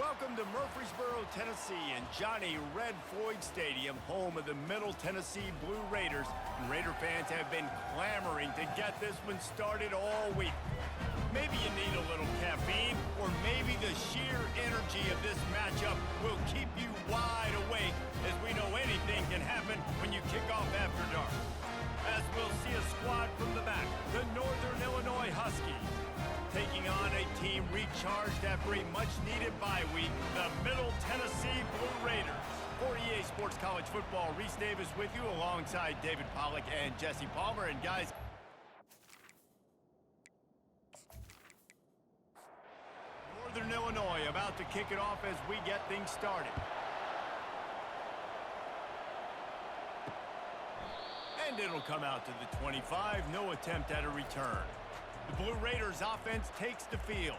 Welcome to Murfreesboro, Tennessee, and Johnny Red Floyd Stadium, home of the Middle Tennessee Blue Raiders. And Raider fans have been clamoring to get this one started all week. Maybe you need a little caffeine, or maybe the sheer energy of this matchup will keep you wide awake, as we know anything can happen when you kick off after dark. As we'll see a squad from the back, the Northern Illinois Huskies, taking on a team recharged after a much-needed bye week, the Middle Tennessee Blue Raiders. For EA Sports College Football, Reese Davis with you alongside David Pollack and Jesse Palmer. And guys, Northern Illinois about to kick it off as we get things started. And it'll come out to the 25, no attempt at a return. The Blue Raiders offense takes the field.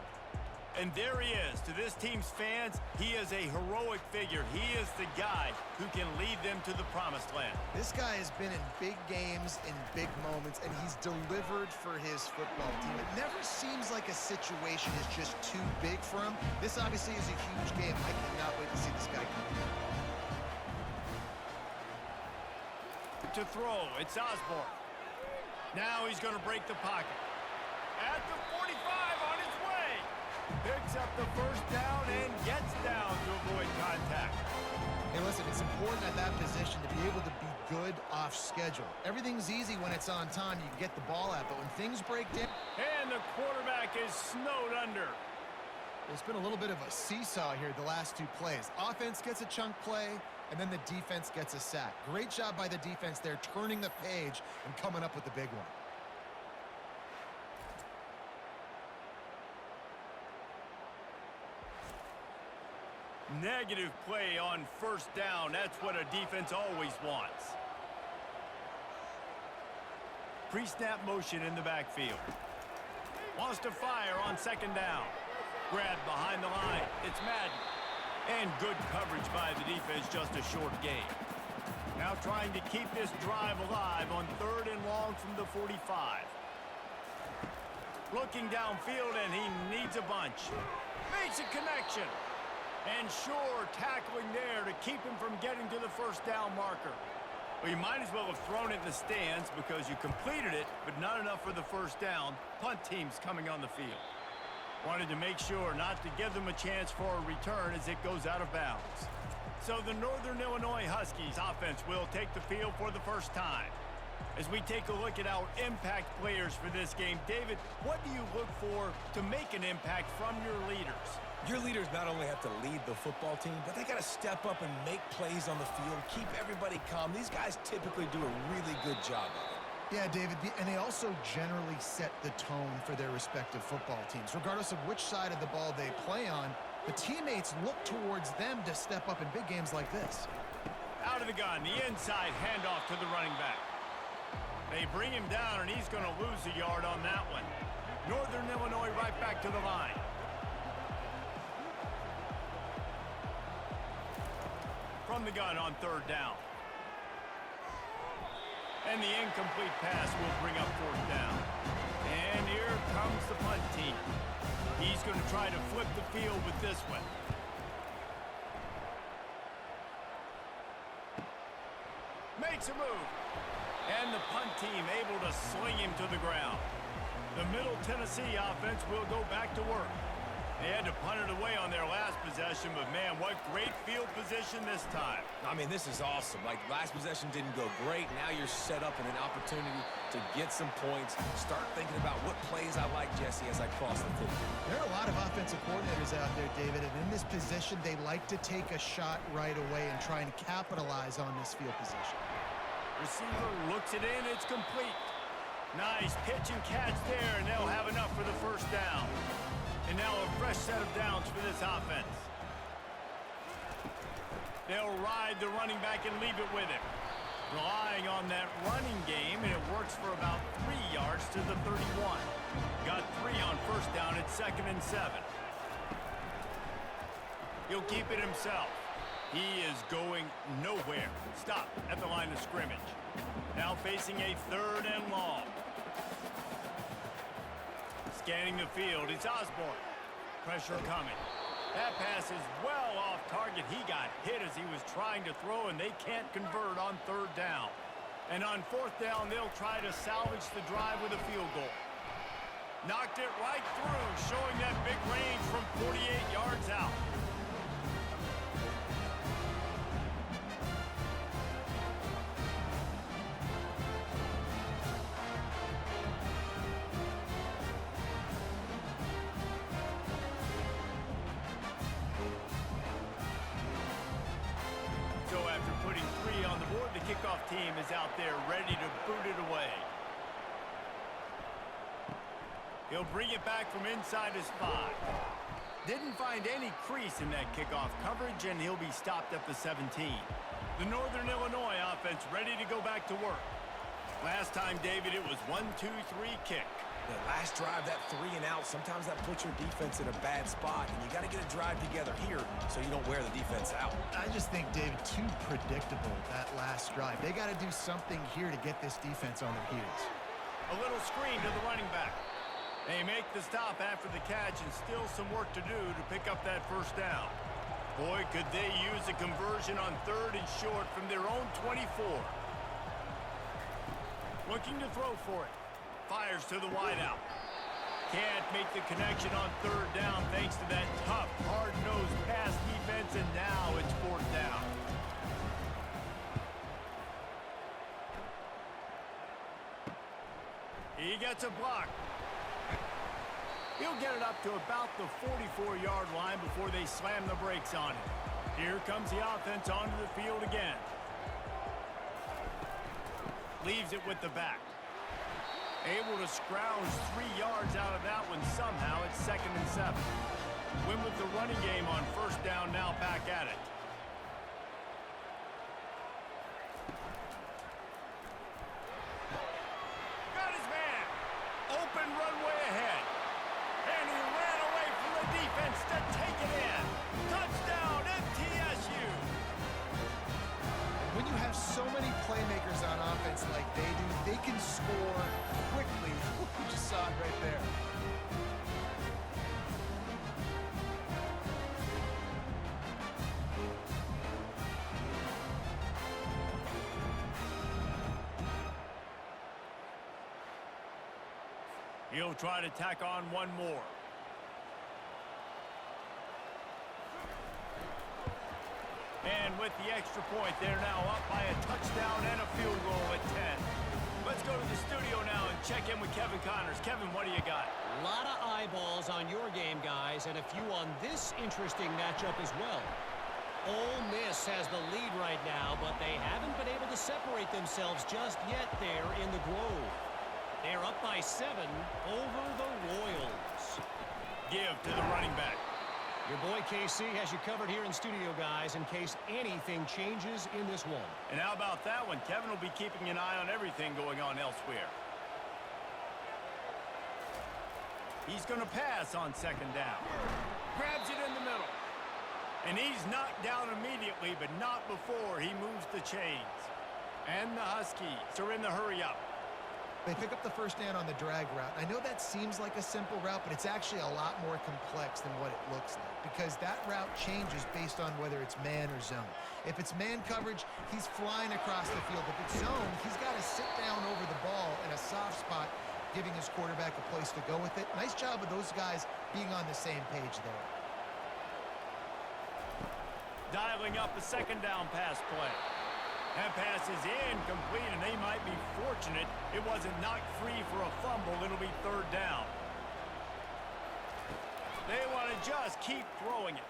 And there he is. To this team's fans, he is a heroic figure. He is the guy who can lead them to the promised land. This guy has been in big games, in big moments, and he's delivered for his football team. It never seems like a situation is just too big for him. This obviously is a huge game. I cannot wait to see this guy come in. To throw, it's Osborne. Now he's going to break the pocket. At the 45 on his way. Picks up the first down and gets down to avoid contact. Hey, listen, it's important at that position to be able to be good off schedule. Everything's easy when it's on time. You can get the ball out, but when things break down... And the quarterback is snowed under. There's been a little bit of a seesaw here the last two plays. Offense gets a chunk play, and then the defense gets a sack. Great job by the defense there, turning the page and coming up with the big one. Negative play on first down. That's what a defense always wants. Pre-snap motion in the backfield. Wants to fire on second down. Grabbed behind the line. It's Madden. And good coverage by the defense, just a short gain. Now trying to keep this drive alive on 3rd and long from the 45. Looking downfield, and he needs a bunch. Makes a connection. And sure, tackling there to keep him from getting to the first down marker. Well, you might as well have thrown it in the stands because you completed it, but not enough for the first down. Punt team's coming on the field. Wanted to make sure not to give them a chance for a return as it goes out of bounds. So the Northern Illinois Huskies offense will take the field for the first time. As we take a look at our impact players for this game, David, what do you look for to make an impact from your leaders? Your leaders not only have to lead the football team, but they got to step up and make plays on the field, keep everybody calm. These guys typically do a really good job of it. Yeah, David, and they also generally set the tone for their respective football teams. Regardless of which side of the ball they play on, the teammates look towards them to step up in big games like this. Out of the gun, the inside handoff to the running back. They bring him down, and he's going to lose a yard on that one. Northern Illinois right back to the line. From the gun on 3rd down. And the incomplete pass will bring up 4th down. And here comes the punt team. He's going to try to flip the field with this one. Makes a move. And the punt team able to sling him to the ground. The Middle Tennessee offense will go back to work. They had to punt it away on their last possession, but man, what great field position this time. I mean, this is awesome. Like, last possession didn't go great. Now you're set up in an opportunity to get some points. Start thinking about what plays I like, Jesse, as I cross the field. There are a lot of offensive coordinators out there, David, and in this position, they like to take a shot right away and try and capitalize on this field position. Receiver looks it in, it's complete. Nice pitch and catch there, and they'll have enough for the first down. And now a fresh set of downs for this offense. They'll ride the running back and leave it with him. Relying on that running game, and it works for about 3 yards to the 31. Got 3 on first down at 2nd and 7. He'll keep it himself. He is going nowhere. Stop at the line of scrimmage. Now facing a 3rd and long. Scanning the field, it's Osborne. Pressure coming. That pass is well off target. He got hit as he was trying to throw, and they can't convert on third down. And on fourth down, they'll try to salvage the drive with a field goal. Knocked it right through, showing that big range from 48 yards out. So after putting 3 on the board, the kickoff team is out there ready to boot it away. He'll bring it back from inside his 5. Didn't find any crease in that kickoff coverage, and he'll be stopped at the 17. The Northern Illinois offense ready to go back to work. Last time, David, it was 1-2-3 kick. The last drive, that 3 and out, sometimes that puts your defense in a bad spot, and you got to get a drive together here so you don't wear the defense out. I just think, David, too predictable, that last drive. They got to do something here to get this defense on their heels. A little screen to the running back. They make the stop after the catch, and still some work to do to pick up that first down. Boy, could they use a conversion on 3rd and short from their own 24. Looking to throw for it. Fires to the wideout. Can't make the connection on 3rd down thanks to that tough, hard-nosed pass defense, and now it's 4th down. He gets a block. He'll get it up to about the 44-yard line before they slam the brakes on it. Here comes the offense onto the field again. Leaves it with the back. Able to scrounge 3 yards out of that one somehow. It's 2nd and 7. Win with the running game on 1st down, now back at it. Got his man. Open runway ahead. And he ran away from the defense to take it in. Touchdown, MTSU. When you have so many playmakers on offense like they do, they can score quickly. You just saw it right there. He'll try to tack on one more. And with the extra point, they're now up by a touchdown and a field goal at 10. Let's go to the studio now and check in with Kevin Connors. Kevin, what do you got? A lot of eyeballs on your game, guys, and a few on this interesting matchup as well. Ole Miss has the lead right now, but they haven't been able to separate themselves just yet there in the Grove. They're up by 7 over the Royals. Give to the running back. Your boy KC has you covered here in studio, guys, in case anything changes in this one. And how about that one? Kevin will be keeping an eye on everything going on elsewhere. He's going to pass on 2nd down. Grabs it in the middle. And he's knocked down immediately, but not before he moves the chains. And the Huskies are in the hurry-up. They pick up the first down on the drag route. I know that seems like a simple route, but it's actually a lot more complex than what it looks like because that route changes based on whether it's man or zone. If it's man coverage, he's flying across the field. If it's zone, he's got to sit down over the ball in a soft spot, giving his quarterback a place to go with it. Nice job of those guys being on the same page there. Dialing up a 2nd down pass play. That pass is incomplete, and they might be fortunate it wasn't knocked free for a fumble. It'll be 3rd down. They want to just keep throwing it.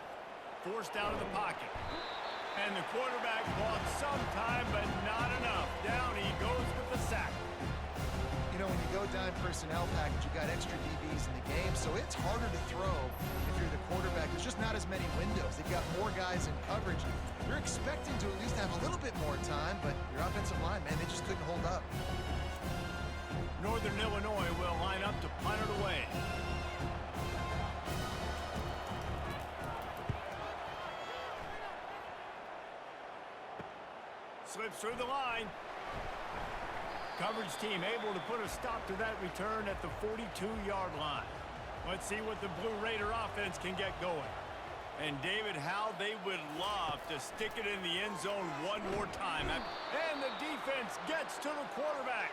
Forced out of the pocket. And the quarterback bought some time, but not enough. Down he goes with the sack. You know, when you go dime personnel package, you got extra DBs in the game, so it's harder to throw if you're the quarterback. There's just not as many windows. They've got more guys in coverage. You're expecting to at least have a little bit more time, but your offensive line, man, they just couldn't hold up. Northern Illinois will line up to punt it away. Slips through the line. Coverage team able to put a stop to that return at the 42-yard line. Let's see what the Blue Raider offense can get going. And David, how they would love to stick it in the end zone one more time. And the defense gets to the quarterback.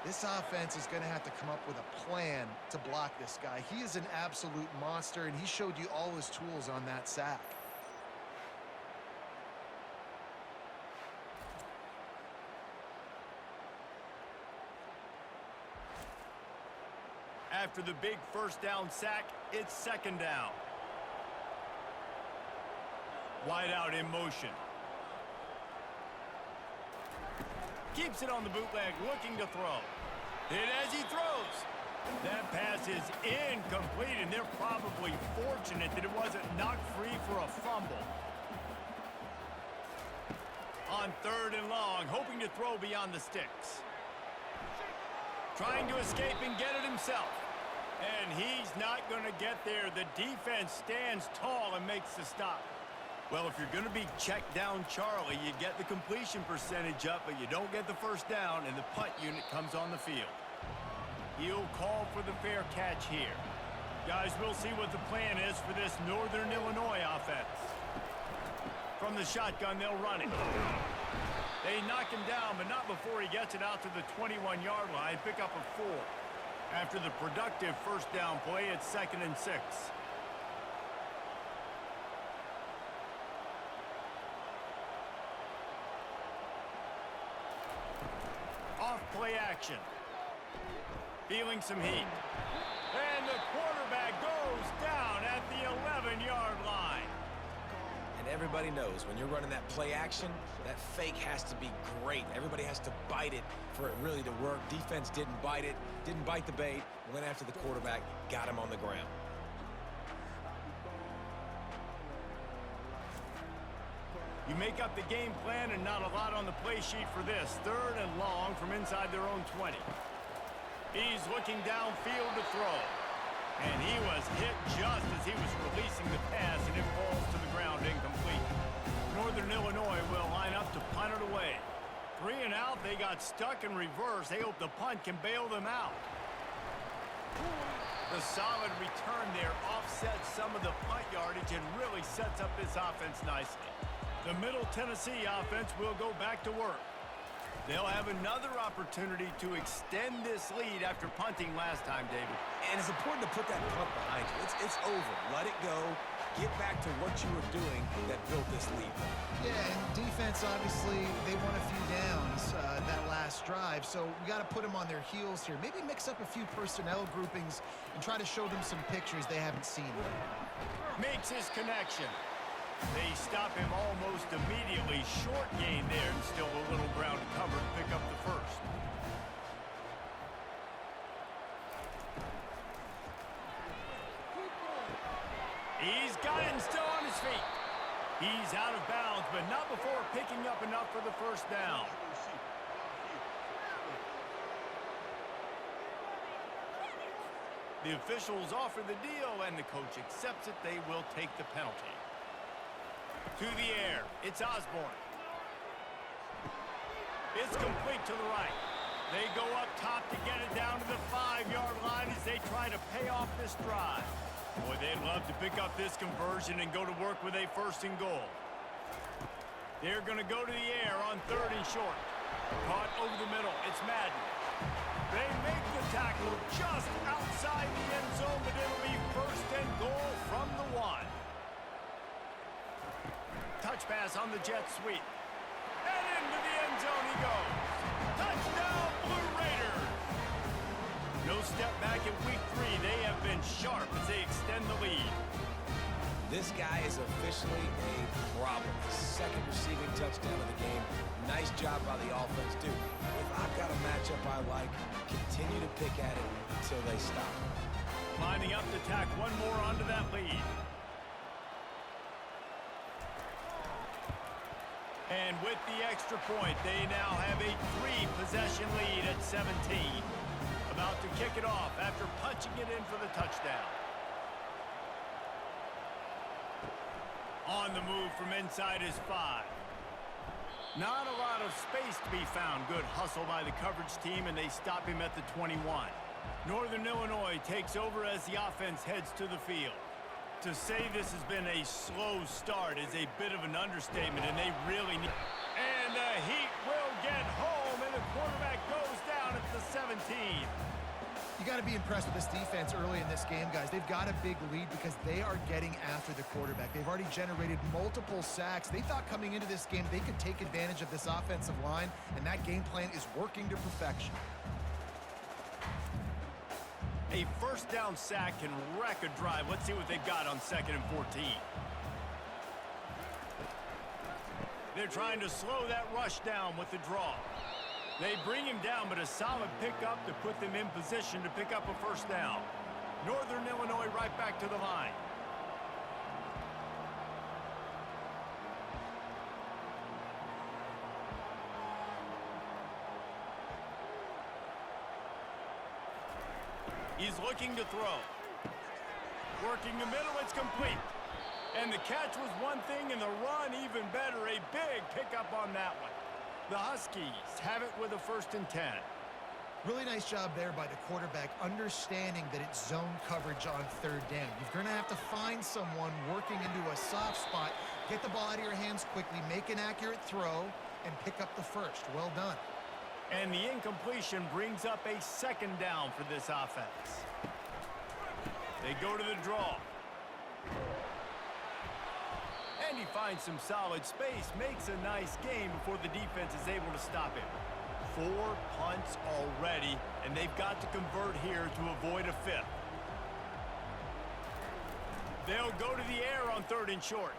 This offense is going to have to come up with a plan to block this guy. He is an absolute monster, and he showed you all his tools on that sack. After the big first down sack, it's second down. Wide out in motion. Keeps it on the bootleg, looking to throw. And as he throws, that pass is incomplete, and they're probably fortunate that it wasn't knocked free for a fumble. On 3rd and long, hoping to throw beyond the sticks. Trying to escape and get it himself. And he's not going to get there. The defense stands tall and makes the stop. Well, if you're going to be checked down, Charlie, you get the completion percentage up, but you don't get the first down, and the punt unit comes on the field. He'll call for the fair catch here. Guys, we'll see what the plan is for this Northern Illinois offense. From the shotgun, they'll run it. They knock him down, but not before he gets it out to the 21-yard line. Pick up a 4. After the productive first down play, it's 2nd and 6. Off play action. Feeling some heat. And the quarterback goes down at the 11-yard line. And everybody knows when you're running that play action, that fake has to be great. Everybody has to bite it for it really to work. Defense didn't bite it, didn't bite the bait, went after the quarterback, got him on the ground. You make up the game plan and not a lot on the play sheet for this. 3rd and long from inside their own 20. He's looking downfield to throw. And he was hit just as he was releasing the pass, and it falls to the ground incomplete. Northern Illinois will line up to punt it away. 3 and out, they got stuck in reverse. They hope the punt can bail them out. The solid return there offsets some of the punt yardage and really sets up this offense nicely. The Middle Tennessee offense will go back to work. They'll have another opportunity to extend this lead after punting last time, David. And it's important to put that punt behind you. It's over. Let it go. Get back to what you were doing that built this lead. Yeah, and defense, obviously, they won a few downs that last drive, so we got to put them on their heels here. Maybe mix up a few personnel groupings and try to show them some pictures they haven't seen yet. Makes his connection. They stop him almost immediately. Short gain there, and still a little ground to cover to pick up the first. He's got it and still on his feet. He's out of bounds, but not before picking up enough for the first down. The officials offer the deal, and the coach accepts it. They will take the penalty. To the air, it's Osborne. It's complete to the right. They go up top to get it down to the 5-yard line as they try to pay off this drive. Boy, they'd love to pick up this conversion and go to work with a 1st and goal. They're going to go to the air on 3rd and short. Caught over the middle. It's Madden. They make the tackle just outside the end zone, but it'll be 1st and goal from the 1. Touch pass on the jet sweep. And into the end zone he goes. Touchdown, Blue Raiders! No step back in week 3. They have been sharp as they extend the lead. This guy is officially a problem. His 2nd receiving touchdown of the game. Nice job by the offense, dude. If I've got a matchup I like, continue to pick at it until they stop. Lining up to tack one more onto that lead. And with the extra point, they now have a 3-possession lead at 17. About to kick it off after punching it in for the touchdown. On the move from inside his 5. Not a lot of space to be found. Good hustle by the coverage team, and they stop him at the 21. Northern Illinois takes over as the offense heads to the field. To say this has been a slow start is a bit of an understatement, and they really need... And the Heat will get home, and the quarterback goes down at the 17. You got to be impressed with this defense early in this game, guys. They've got a big lead because they are getting after the quarterback. They've already generated multiple sacks. They thought coming into this game they could take advantage of this offensive line, and that game plan is working to perfection. A first down sack can wreck a drive. Let's see what they've got on 2nd and 14. They're trying to slow that rush down with the draw. They bring him down, but a solid pickup to put them in position to pick up a first down. Northern Illinois right back to the line. He's looking to throw. Working the middle, it's complete. And the catch was one thing, and the run even better. A big pickup on that one. The Huskies have it with a 1st and 10. Really nice job there by the quarterback, understanding that it's zone coverage on 3rd down. You're going to have to find someone working into a soft spot, get the ball out of your hands quickly, make an accurate throw, and pick up the first. Well done. And the incompletion brings up a 2nd down for this offense. They go to the draw. And he finds some solid space, makes a nice game before the defense is able to stop him. 4 punts already, and they've got to convert here to avoid a 5th. They'll go to the air on 3rd and short.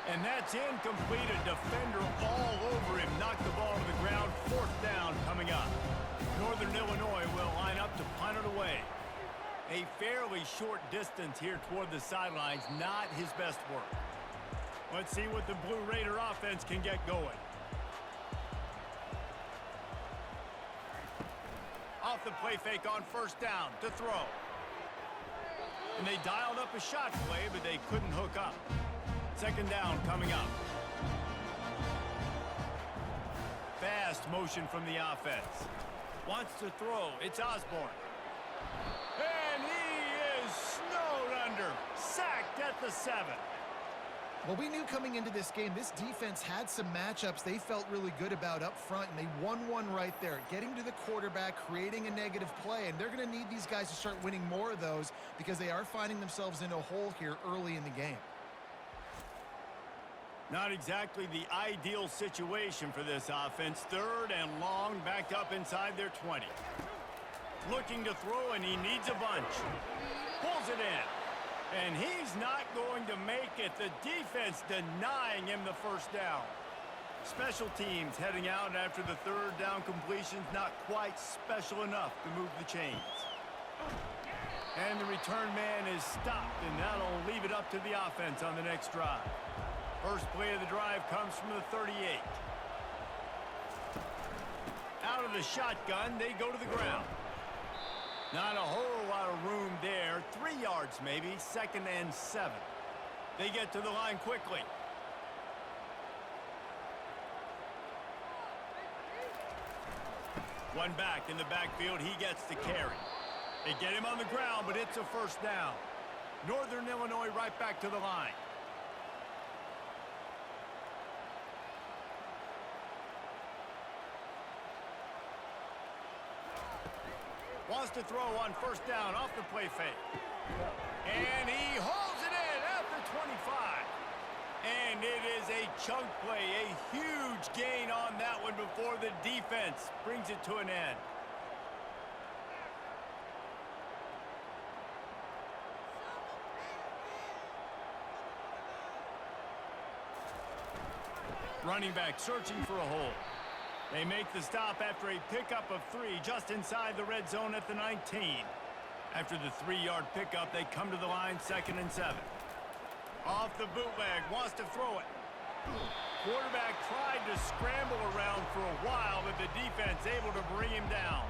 And that's incomplete. A defender all over him. Knocked the ball to the ground. 4th down coming up. Northern Illinois will line up to punt it away. A fairly short distance here toward the sidelines. Not his best work. Let's see what the Blue Raider offense can get going. Off the play fake on 1st down to throw. And they dialed up a shot play, but they couldn't hook up. 2nd down coming up. Fast motion from the offense. Wants to throw. It's Osborne. And he is snowed under. Sacked at the 7. Well, we knew coming into this game, this defense had some matchups they felt really good about up front, and they won one right there. Getting to the quarterback, creating a negative play, and they're going to need these guys to start winning more of those because they are finding themselves in a hole here early in the game. Not exactly the ideal situation for this offense. 3rd and long, backed up inside their 20. Looking to throw, and he needs a bunch. Pulls it in. And he's not going to make it. The defense denying him the 1st down. Special teams heading out after the 3rd down completion's not quite special enough to move the chains. And the return man is stopped, and that'll leave it up to the offense on the next drive. First play of the drive comes from the 38. Out of the shotgun, they go to the ground. Not a whole lot of room there. 3 yards maybe, 2nd and 7. They get to the line quickly. One back in the backfield, he gets the carry. They get him on the ground, but it's a 1st down. Northern Illinois right back to the line. Wants to throw on 1st down off the play fake. And he holds it in at the 25. And it is a chunk play, a huge gain on that one before the defense brings it to an end. Running back searching for a hole. They make the stop after a pickup of 3 just inside the red zone at the 19. After the 3-yard pickup, they come to the line 2nd and 7. Off the bootleg, wants to throw it. Quarterback tried to scramble around for a while, but the defense able to bring him down.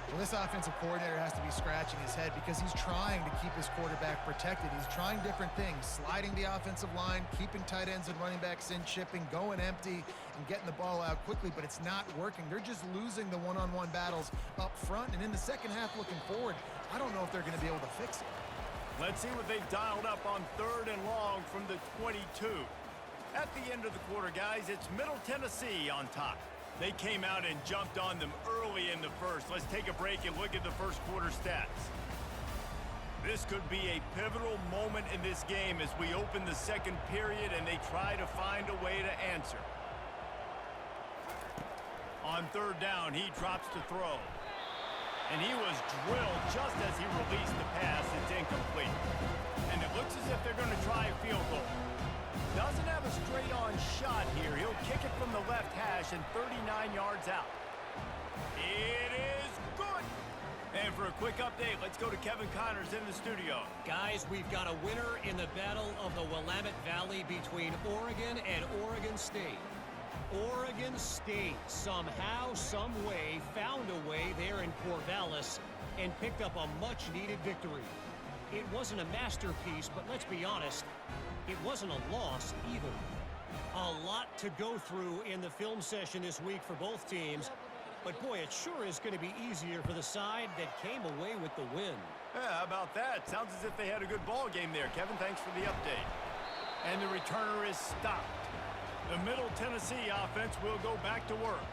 Well, this offensive coordinator has to be scratching his head because he's trying to keep his quarterback protected. He's trying different things, sliding the offensive line, keeping tight ends and running backs in, chipping, going empty, and getting the ball out quickly, but it's not working. They're just losing the one-on-one battles up front, and in the second half looking forward, I don't know if they're going to be able to fix it. Let's see what they've dialed up on 3rd and long from the 22. At the end of the quarter, guys, it's Middle Tennessee on top. They came out and jumped on them early in the first. Let's take a break and look at the first quarter stats. This could be a pivotal moment in this game as we open the second period and they try to find a way to answer. On 3rd down, he drops to throw. And he was drilled just as he released the pass. It's incomplete. And it looks as if they're going to try a field goal. Doesn't have a straight-on shot here. He'll kick it from the left hash and 39 yards out. It is good. And for a quick update, let's go to Kevin Connors in the studio. Guys, we've got a winner in the battle of the Willamette Valley between Oregon and Oregon State. Oregon State somehow, some way, found a way there in Corvallis and picked up a much-needed victory. It wasn't a masterpiece, but let's be honest, it wasn't a loss either. A lot to go through in the film session this week for both teams, but boy, it sure is going to be easier for the side that came away with the win. Yeah, how about that? Sounds as if they had a good ball game there. Kevin, thanks for the update. And the returner is stopped. The Middle Tennessee offense will go back to work.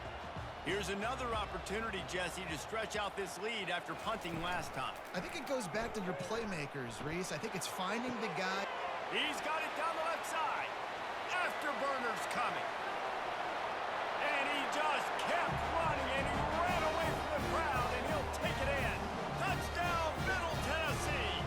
Here's another opportunity, Jesse, to stretch out this lead after punting last time. I think it goes back to your playmakers, Reese. I think it's finding the guy. He's got it down the left side. Afterburner's coming. And he just kept running, and he ran away from the crowd, and he'll take it in. Touchdown, Middle Tennessee.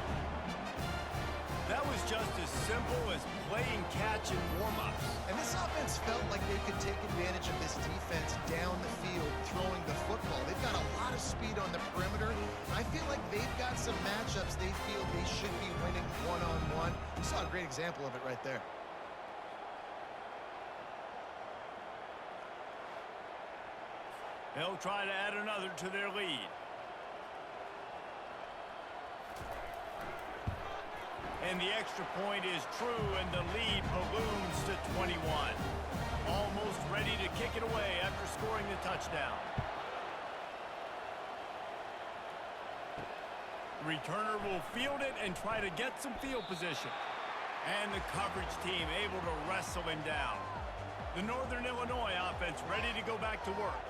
That was just as simple as playing catch and warm-ups. And this offense felt like they could take advantage of this defense down the field, throwing the football. They've got a lot of speed on the perimeter. I feel like they've got some matchups they feel they should be winning one-on-one. You saw a great example of it right there. They'll try to add another to their lead. And the extra point is true, and the lead balloons to 21. Almost ready to kick it away after scoring the touchdown. The returner will field it and try to get some field position. And the coverage team able to wrestle him down. The Northern Illinois offense ready to go back to work.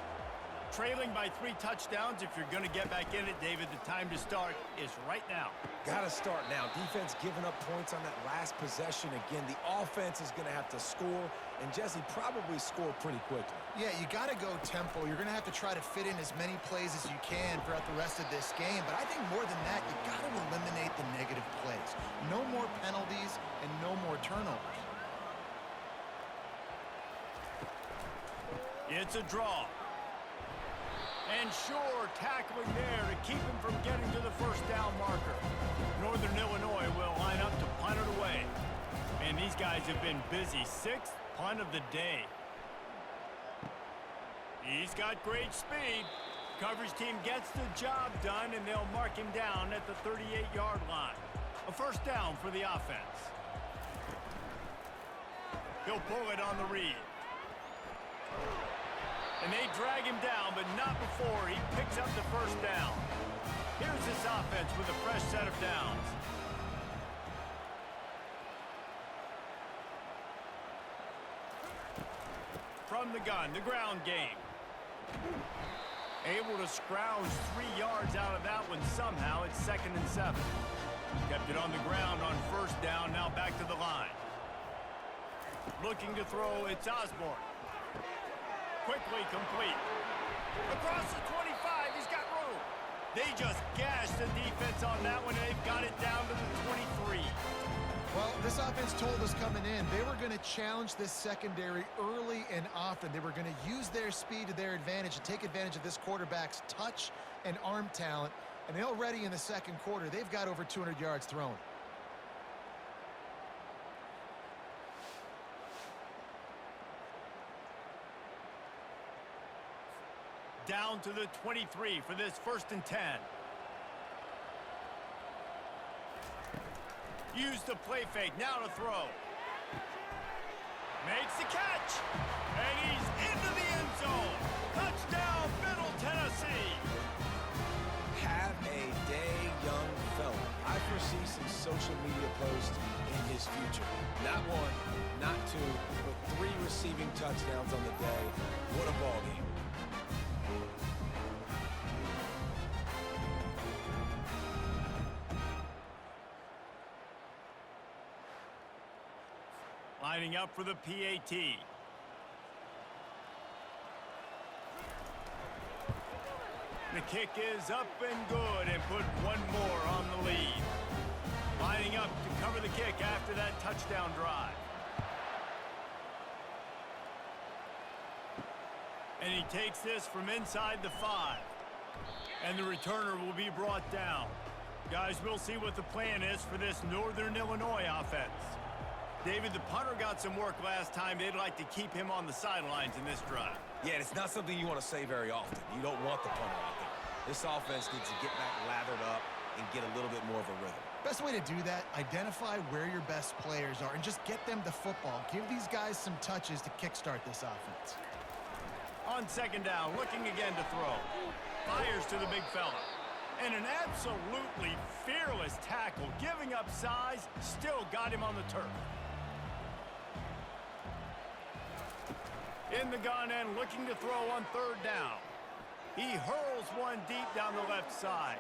Trailing by 3 touchdowns. If you're going to get back in it, David, the time to start is right now. Got to start now. Defense giving up points on that last possession. Again, the offense is going to have to score, and Jesse probably score pretty quickly. Yeah, you got to go tempo. You're going to have to try to fit in as many plays as you can throughout the rest of this game. But I think more than that, you got to eliminate the negative plays. No more penalties and no more turnovers. It's a draw. And sure, tackling there to keep him from getting to the first down marker. Northern Illinois will line up to punt it away. And these guys have been busy. 6th punt of the day. He's got great speed. Coverage team gets the job done, and they'll mark him down at the 38-yard line. A first down for the offense. He'll pull it on the read. And they drag him down, but not before he picks up the first down. Here's this offense with a fresh set of downs. From the gun, the ground game. Able to scrounge 3 yards out of that one somehow. It's 2nd and 7. Kept it on the ground on first down, now back to the line. Looking to throw, it's Osborne. Quickly complete. Across the 25, he's got room. They just gashed the defense on that one, and they've got it down to the 23. Well, this offense told us coming in they were going to challenge this secondary early and often. They were going to use their speed to their advantage and take advantage of this quarterback's touch and arm talent. And already in the second quarter, they've got over 200 yards thrown. Down to the 23 for this 1st and 10. Use the play fake, now to throw. Makes the catch, and he's into the end zone. Touchdown, Middle Tennessee. Have a day, young fella. I foresee some social media posts in his future. Not one, not two, but 3 receiving touchdowns on the day. What a ball game. Lining up for the PAT. The kick is up and good, and put one more on the lead. Lining up to cover the kick after that touchdown drive. And he takes this from inside the 5. And the returner will be brought down. Guys, we'll see what the plan is for this Northern Illinois offense. David, the punter got some work last time. They'd like to keep him on the sidelines in this drive. Yeah, it's not something you want to say very often. You don't want the punter out there. This offense needs to get back lathered up and get a little bit more of a rhythm. Best way to do that, identify where your best players are and just get them the football. Give these guys some touches to kickstart this offense. On 2nd down, looking again to throw. Fires to the big fella. And an absolutely fearless tackle, giving up size, still got him on the turf. In the gun and looking to throw on 3rd down. He hurls one deep down the left side.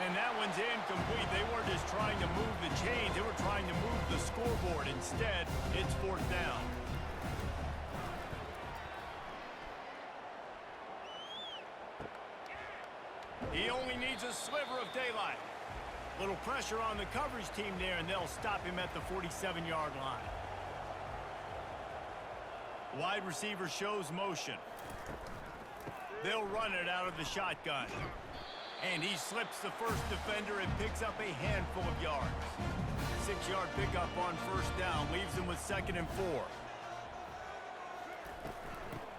And that one's incomplete. They weren't just trying to move the chains, they were trying to move the scoreboard. Instead, it's 4th down. He only needs a sliver of daylight. Little pressure on the coverage team there, and they'll stop him at the 47-yard line. Wide receiver shows motion. They'll run it out of the shotgun. And he slips the first defender and picks up a handful of yards. 6-yard pickup on 1st down leaves him with 2nd and 4.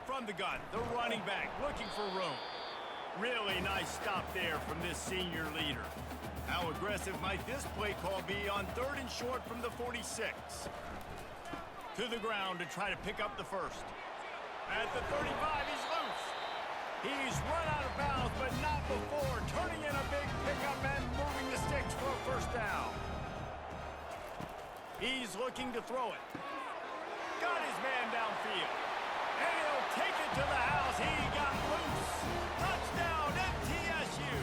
From the gun, the running back looking for room. Really nice stop there from this senior leader. How aggressive might this play call be on 3rd and short from the 46? To the ground to try to pick up the first. At the 35, he's loose. He's run out of bounds, but not before turning in a big pickup and moving the sticks for a 1st down. He's looking to throw it. Got his man downfield. And he'll take it to the house. He got loose. Touchdown, MTSU.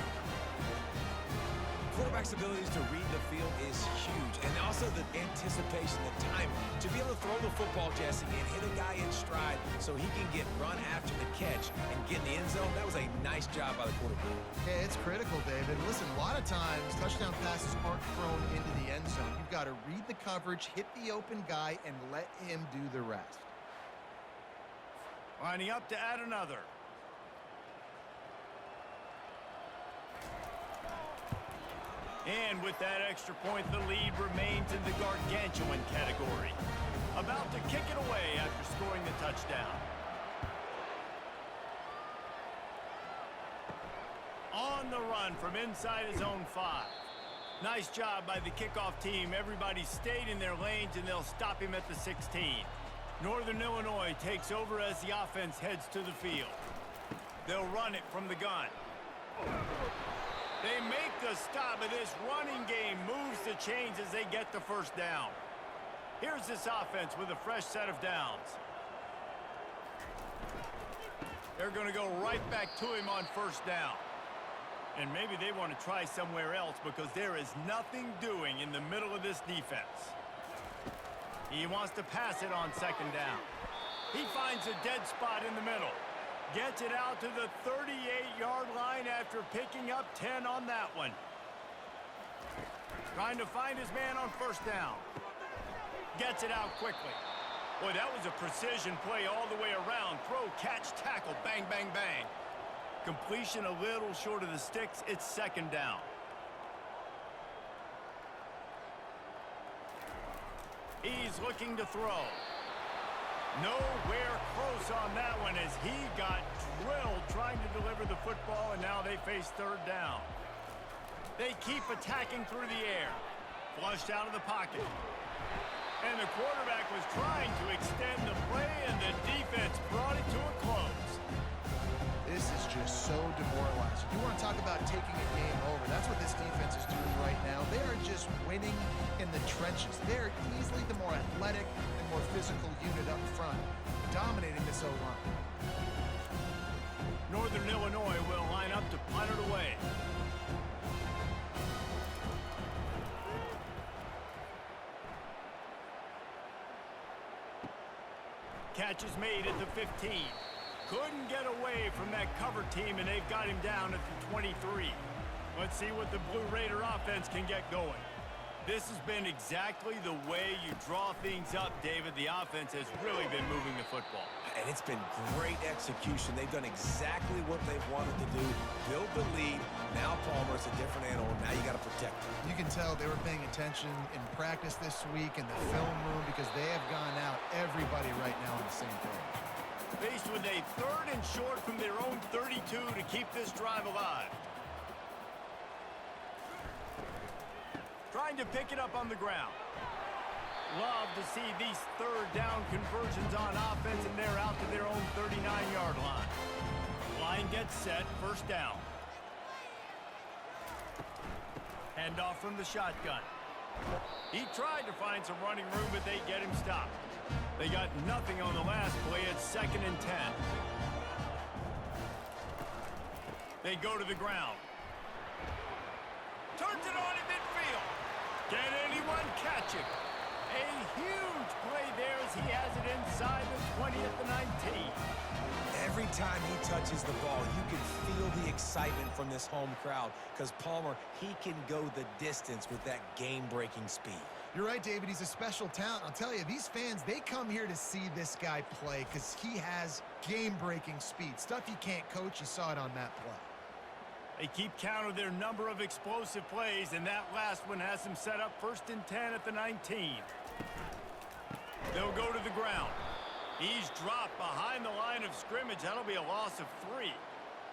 Quarterback's abilities to read the field is huge, and also the anticipation, the timing. To be able to throw the football, Jesse, and hit a guy in stride so he can get run after the catch and get in the end zone, that was a nice job by the quarterback. Yeah, it's critical, David. Listen, a lot of times, touchdown passes aren't thrown into the end zone. You've got to read the coverage, hit the open guy, and let him do the rest. Lining up to add another. And with that extra point, the lead remains in the gargantuan category. About to kick it away after scoring the touchdown. On the run from inside his own 5. Nice job by the kickoff team. Everybody stayed in their lanes, and they'll stop him at the 16. Northern Illinois takes over as the offense heads to the field. They'll run it from the gun. They make the stop, but this running game moves the chains as they get the 1st down. Here's this offense with a fresh set of downs. They're going to go right back to him on 1st down. And maybe they want to try somewhere else because there is nothing doing in the middle of this defense. He wants to pass it on 2nd down. He finds a dead spot in the middle. Gets it out to the 38-yard line after picking up 10 on that one. Trying to find his man on 1st down. Gets it out quickly. Boy, that was a precision play all the way around. Throw, catch, tackle, bang, bang, bang. Completion a little short of the sticks. It's 2nd down. He's looking to throw. Nowhere close on that one as he got drilled trying to deliver the football, and now they face third down. They keep attacking through the air. Flushed out of the pocket. And the quarterback was trying to extend the play, and the defense brought it to a close. This is just so demoralizing. You want to talk about taking a game over. That's what this defense is doing right now. They are just winning in the trenches. They're easily the more athletic and more physical unit up front, dominating this O-line. Northern Illinois will line up to punt it away. Catch is made at the 15. Couldn't get away from that cover team, and they've got him down at the 23. Let's see what the Blue Raider offense can get going. This has been exactly the way you draw things up, David. The offense has really been moving the football. And it's been great execution. They've done exactly what they've wanted to do. Build the lead. Now Palmer's a different animal. Now you got to protect him. You can tell they were paying attention in practice this week in the film room because they have gone out, everybody right now on the same page. Faced with a 3rd and short from their own 32 to keep this drive alive. Trying to pick it up on the ground. Love to see these 3rd down conversions on offense, and they're out to their own 39-yard line. Line gets set, 1st down. Handoff from the shotgun. He tried to find some running room, but they get him stopped. They got nothing on the last play. It's 2nd and 10. They go to the ground. Turns it on in midfield. Can anyone catch it? A huge play there as he has it inside the 20 at the 19. Every time he touches the ball, you can feel the excitement from this home crowd because Palmer, he can go the distance with that game-breaking speed. You're right, David. He's a special talent. I'll tell you, these fans, they come here to see this guy play because he has game-breaking speed. Stuff you can't coach. You saw it on that play. They keep count of their number of explosive plays, and that last one has them set up 1st and 10 at the 19. They'll go to the ground. He's dropped behind the line of scrimmage. That'll be a loss of 3.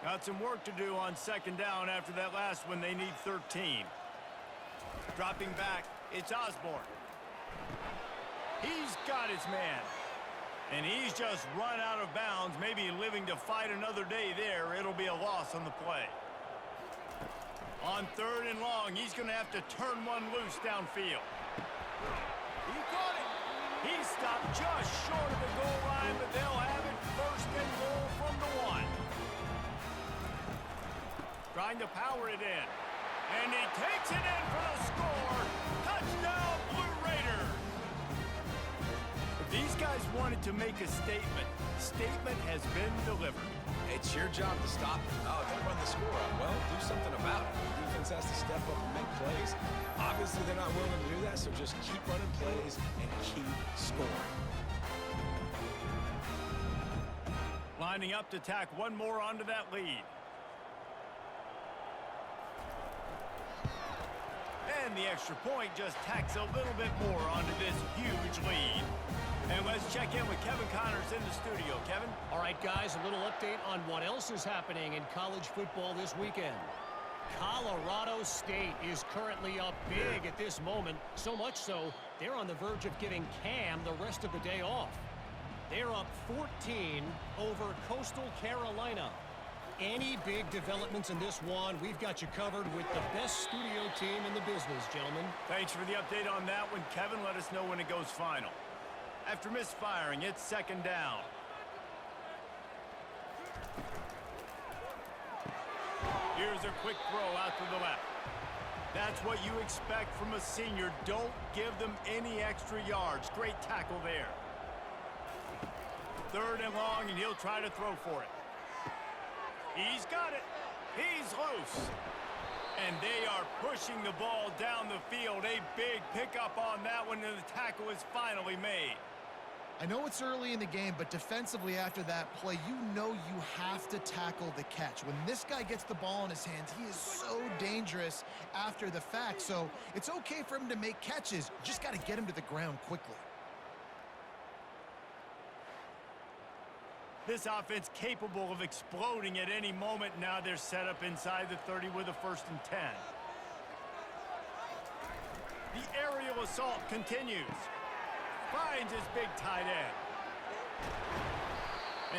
Got some work to do on 2nd down after that last one. They need 13. Dropping back, it's Osborne. He's got his man. And he's just run out of bounds, maybe living to fight another day there. It'll be a loss on the play. On 3rd and long, he's going to have to turn one loose downfield. He caught it. He stopped just short of the goal line, but they'll have it 1st and goal from the 1. Trying to power it in. And he takes it in for the score. Touchdown, Blue Raiders. If these guys wanted to make a statement, statement has been delivered. It's your job to stop them. Oh, don't run the score up. Well, do something about it. The defense has to step up and make plays. Obviously, they're not willing to do that, so just keep running plays and keep scoring. Lining up to tack one more onto that lead. And the extra point just tacks a little bit more onto this huge lead. And let's check in with Kevin Connors in the studio. Kevin? All right, guys, a little update on what else is happening in college football this weekend. Colorado State is currently up big at this moment, so much so they're on the verge of giving Cam the rest of the day off. They're up 14 over Coastal Carolina. Any big developments in this one, we've got you covered with the best studio team in the business, gentlemen. Thanks for the update on that one, Kevin. Let us know when it goes final. After misfiring, it's 2nd down. Here's a quick throw out to the left. That's what you expect from a senior. Don't give them any extra yards. Great tackle there. 3rd and long, and he'll try to throw for it. He's got it. He's loose. And they are pushing the ball down the field. A big pickup on that one, and the tackle is finally made. I know it's early in the game, but defensively after that play, you know you have to tackle the catch. When this guy gets the ball in his hands, he is so dangerous after the fact. So it's okay for him to make catches. Just got to get him to the ground quickly. This offense capable of exploding at any moment. Now they're set up inside the 30 with a 1st and 10. The aerial assault continues. Finds his big tight end.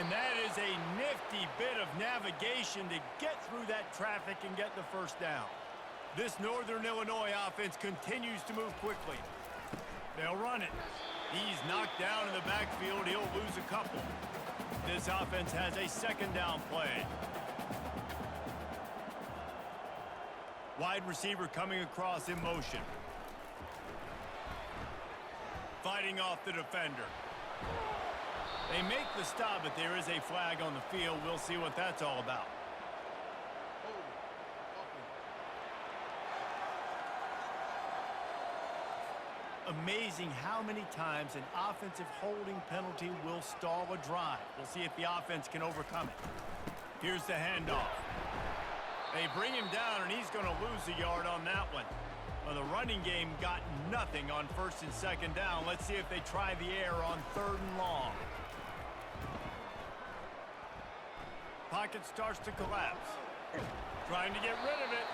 And that is a nifty bit of navigation to get through that traffic and get the 1st down. This Northern Illinois offense continues to move quickly. They'll run it. He's knocked down in the backfield. He'll lose a couple. This offense has a 2nd down play. Wide receiver coming across in motion. Fighting off the defender. They make the stop, but there is a flag on the field. We'll see what that's all about. Amazing how many times an offensive holding penalty will stall a drive. We'll see if the offense can overcome it. Here's the handoff. They bring him down, and he's going to lose a yard on that one. Well, the running game got nothing on 1st and 2nd down. Let's see if they try the air on 3rd and long. Pocket starts to collapse. Trying to get rid of it.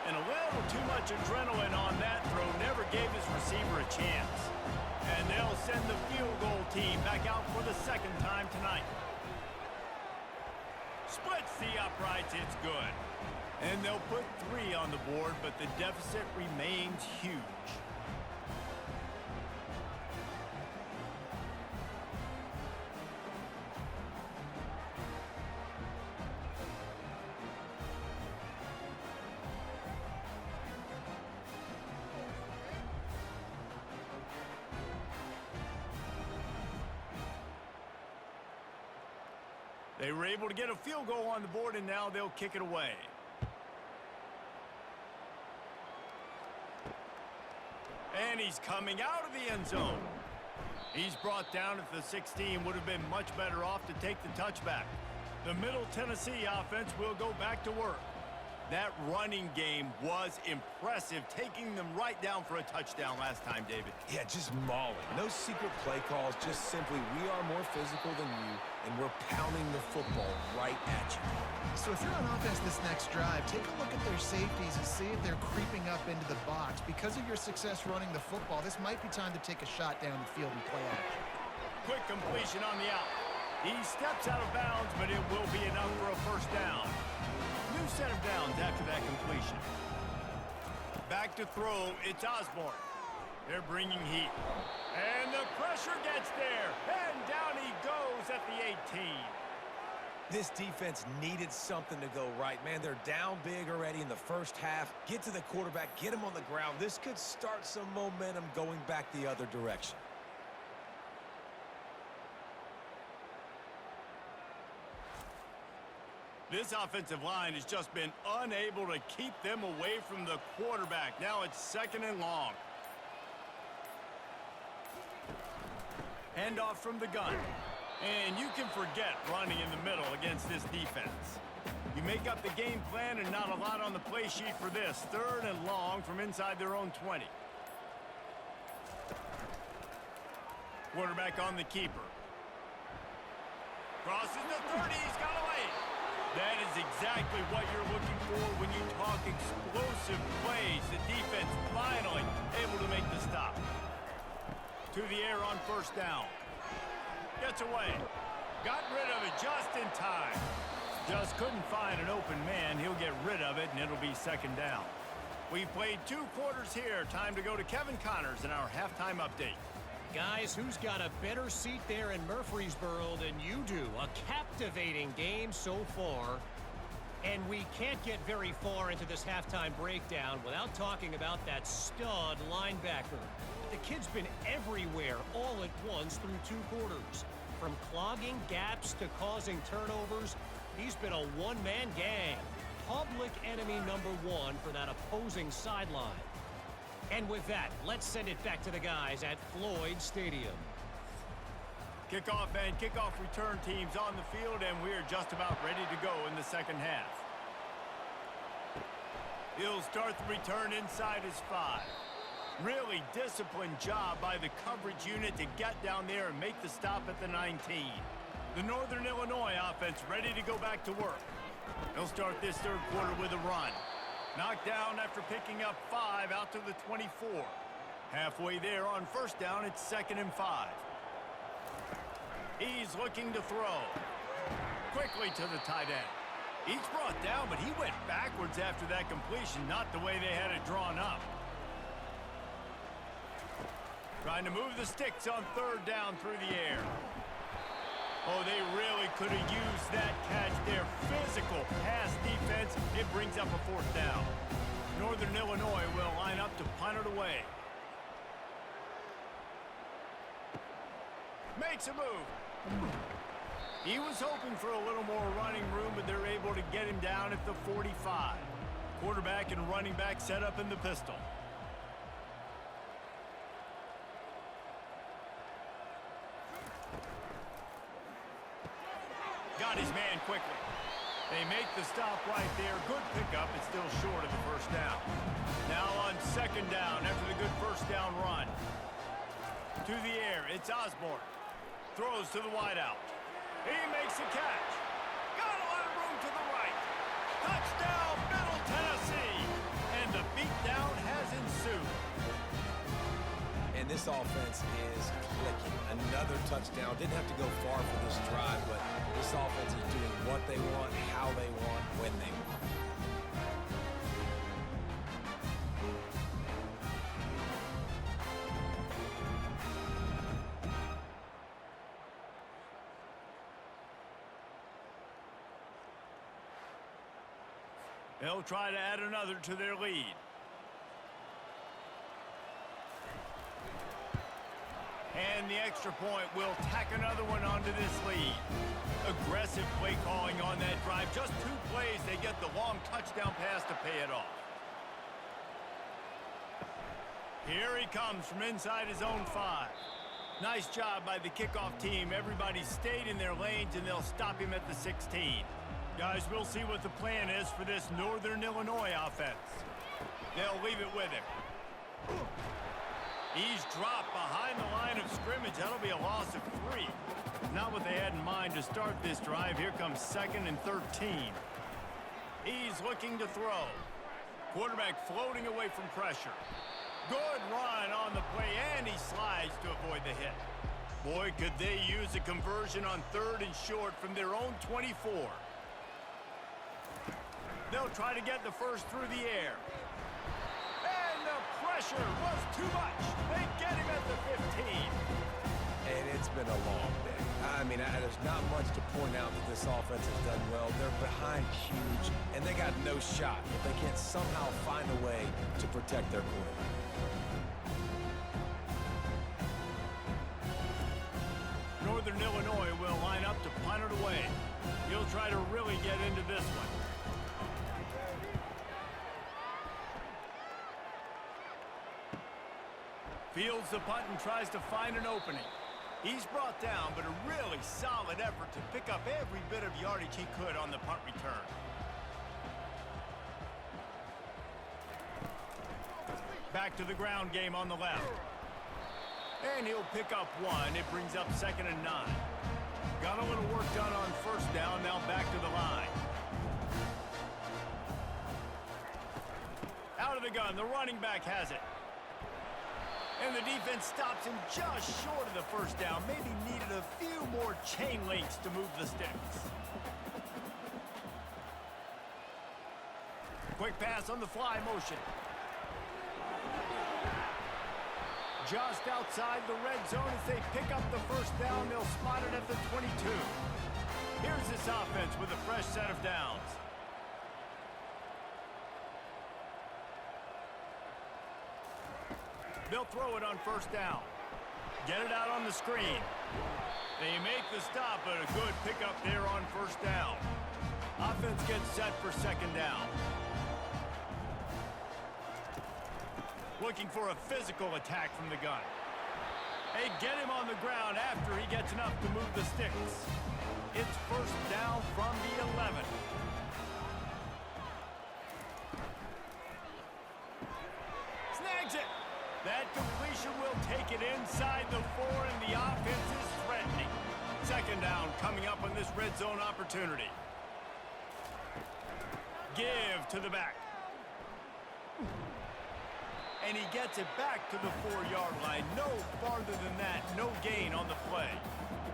And a little too much adrenaline on that throw never gave his receiver a chance. And they'll send the field goal team back out for the 2nd time tonight. Splits the uprights, it's good. And they'll put 3 on the board, but the deficit remains huge. They were able to get a field goal on the board, and now they'll kick it away. And he's coming out of the end zone. He's brought down at the 16. Would have been much better off to take the touchback. The Middle Tennessee offense will go back to work. That running game was impressive, taking them right down for a touchdown last time, David. Yeah, just mauling. No secret play calls, just simply we are more physical than you, and we're pounding the football right at you. So if you're on offense this next drive, take a look at their safeties and see if they're creeping up into the box. Because of your success running the football, this might be time to take a shot down the field and play action. Quick completion on the out. He steps out of bounds, but it will be enough for a 1st down. New set of downs after that completion. Back to throw, it's Osborne. They're bringing heat. And the pressure gets there. And down he goes at the 18. This defense needed something to go right, man. They're down big already in the 1st half. Get to the quarterback, get him on the ground. This could start some momentum going back the other direction. This offensive line has just been unable to keep them away from the quarterback. Now it's 2nd and long. Handoff from the gun. And you can forget running in the middle against this defense. You make up the game plan and not a lot on the play sheet for this. 3rd and long from inside their own 20. Quarterback on the keeper. Crosses the 30, he's got away. That is exactly what you're looking for when you talk explosive plays. The defense finally able to make the stop. To the air on 1st down. Gets away. Got rid of it just in time. Just couldn't find an open man. He'll get rid of it, and it'll be 2nd down. We've played 2 quarters here. Time to go to Kevin Connors in our halftime update. Guys, who's got a better seat there in Murfreesboro than you do? A captivating game so far. And we can't get very far into this halftime breakdown without talking about that stud linebacker. The kid's been everywhere all at once through 2 quarters. From clogging gaps to causing turnovers, he's been a one-man gang. Public enemy number 1 for that opposing sideline. And with that, let's send it back to the guys at Floyd Stadium. Kickoff and kickoff return teams on the field, and we're just about ready to go in the 2nd half. He'll start the return inside his 5. Really disciplined job by the coverage unit to get down there and make the stop at the 19. The Northern Illinois offense ready to go back to work. They'll start this third quarter with a run. Knocked down after picking up 5 out to the 24. Halfway there on first down, it's 2nd and 5. He's looking to throw. Quickly to the tight end. He's brought down, but he went backwards after that completion, not the way they had it drawn up. Trying to move the sticks on third down through the air. Oh, they really could have used that catch there. Physical pass defense. It brings up a 4th down. Northern Illinois will line up to punt it away. Makes a move. He was hoping for a little more running room, but they're able to get him down at the 45. Quarterback and running back set up in the pistol. Got his man quickly. They make the stop right there. Good pickup. It's still short of the first down. Now on 2nd down after the good first down run. To the air. It's Osborne. Throws to the wideout. He makes the catch. Got a lot of room to the right. Touchdown, Middle Tennessee. And the beatdown has ensued. And this offense is clicking. Another touchdown. Didn't have to go far for this drive, but this offense is doing what they want, how they want, when they want. They'll try to add another to their lead. And the extra point will tack another one onto this lead. Aggressive play calling on that drive. Just 2 plays, they get the long touchdown pass to pay it off. Here he comes from inside his own 5. Nice job by the kickoff team. Everybody stayed in their lanes, and they'll stop him at the 16. Guys, we'll see what the plan is for this Northern Illinois offense. They'll leave it with him. He's dropped behind the line of scrimmage. That'll be a loss of 3. Not what they had in mind to start this drive. Here comes 2nd and 13. He's looking to throw. Quarterback floating away from pressure. Good run on the play, and he slides to avoid the hit. Boy, could they use a conversion on 3rd and short from their own 24. They'll try to get the first through the air. And the pressure was too much. They get him at the 15. And it's been a long day. I mean, there's not much to point out that this offense has done well. They're behind huge, and they got no shot if they can't somehow find a way to protect their quarterback. Northern Illinois will line up to punt it away. He'll try to really get into this one. Fields the punt and tries to find an opening. He's brought down, but a really solid effort to pick up every bit of yardage he could on the punt return. Back to the ground game on the left. And he'll pick up 1. It brings up 2nd and 9. Got a little work done on first down, now back to the line. Out of the gun, the running back has it. And the defense stops him just short of the first down. Maybe needed a few more chain links to move the sticks. Quick pass on the fly motion. Just outside the red zone as they pick up the first down. They'll spot it at the 22. Here's this offense with a fresh set of downs. They'll throw it on first down. Get it out on the screen. They make the stop, but a good pickup there on first down. Offense gets set for 2nd down. Looking for a physical attack from the gun. They get him on the ground after he gets enough to move the sticks. It's first down from the 11. Snags it. That completion will take it inside the 4, and the offense is threatening. 2nd Second down coming up on this red zone opportunity. Give to the back. And he gets it back to the 4-yard line. No farther than that. No gain on the play.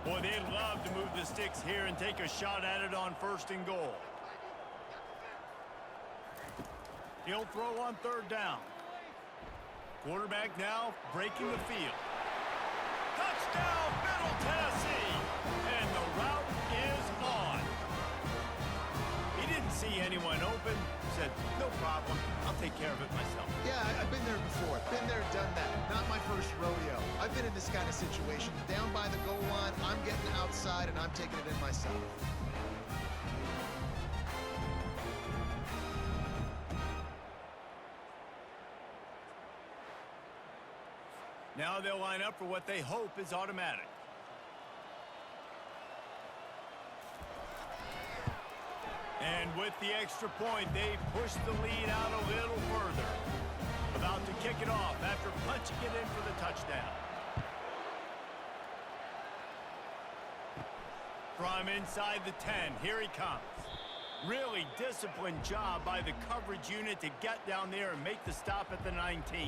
Boy, they'd love to move the sticks here and take a shot at it on 1st and goal. He'll throw on 3rd down. Quarterback now breaking the field. Touchdown, Middle Tennessee! And the route is on. He didn't see anyone open. Said, no problem. I'll take care of it myself. Yeah, I've been there before. Been there, done that. Not my first rodeo. I've been in this kind of situation. Down by the goal line, I'm getting outside, and I'm taking it in myself. Now they'll line up for what they hope is automatic. And with the extra point, they push the lead out a little further. About to kick it off after punching it in for the touchdown. From inside the 10, here he comes. Really disciplined job by the coverage unit to get down there and make the stop at the 19.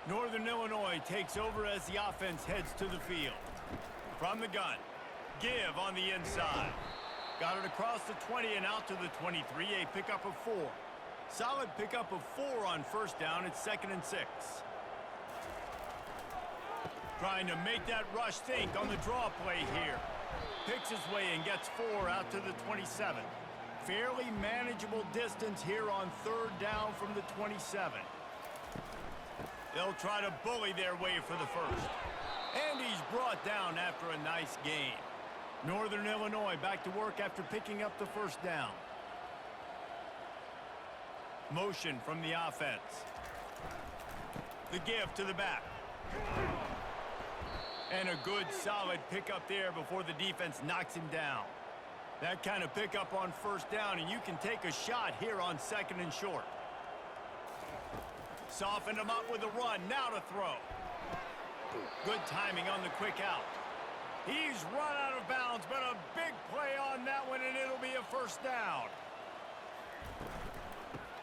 Northern Illinois takes over as the offense heads to the field. From the gun, give on the inside. Got it across the 20 and out to the 23, a pickup of 4. Solid pickup of 4 on 1st down. It's 2nd and 6. Trying to make that rush think on the draw play here. Picks his way and gets 4 out to the 27. Fairly manageable distance here on 3rd down from the 27. They'll try to bully their way for the 1st. And he's brought down after a nice gain. Northern Illinois back to work after picking up the 1st down. Motion from the offense. The give to the back. And a good solid pickup there before the defense knocks him down. That kind of pickup on 1st down, and you can take a shot here on 2nd and short. Softened him up with a run, now to throw. Good timing on the quick out. He's run out of bounds, but a big play on that one, and it'll be a 1st down.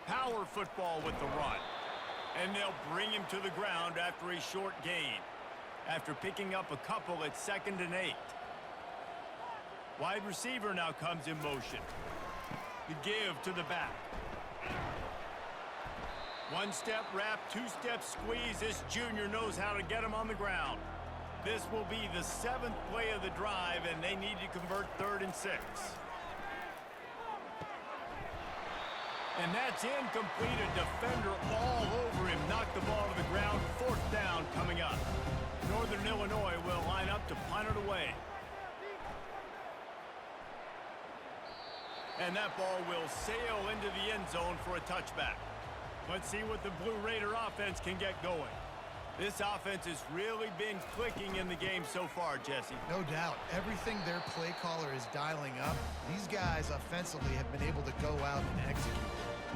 Power football with the run. And they'll bring him to the ground after a short gain. After picking up a couple at 2nd and 8. Wide receiver now comes in motion. The give to the back. 1-step wrap, 2-step squeeze. This junior knows how to get him on the ground. This will be the 7th play of the drive, and they need to convert 3rd and 6. And that's incomplete. A defender all over him. Knocked the ball to the ground. 4th down coming up. Northern Illinois will line up to punt it away. And that ball will sail into the end zone for a touchback. Let's see what the Blue Raider offense can get going. This offense has really been clicking in the game so far, Jesse. No doubt. Everything their play caller is dialing up, these guys offensively have been able to go out and execute.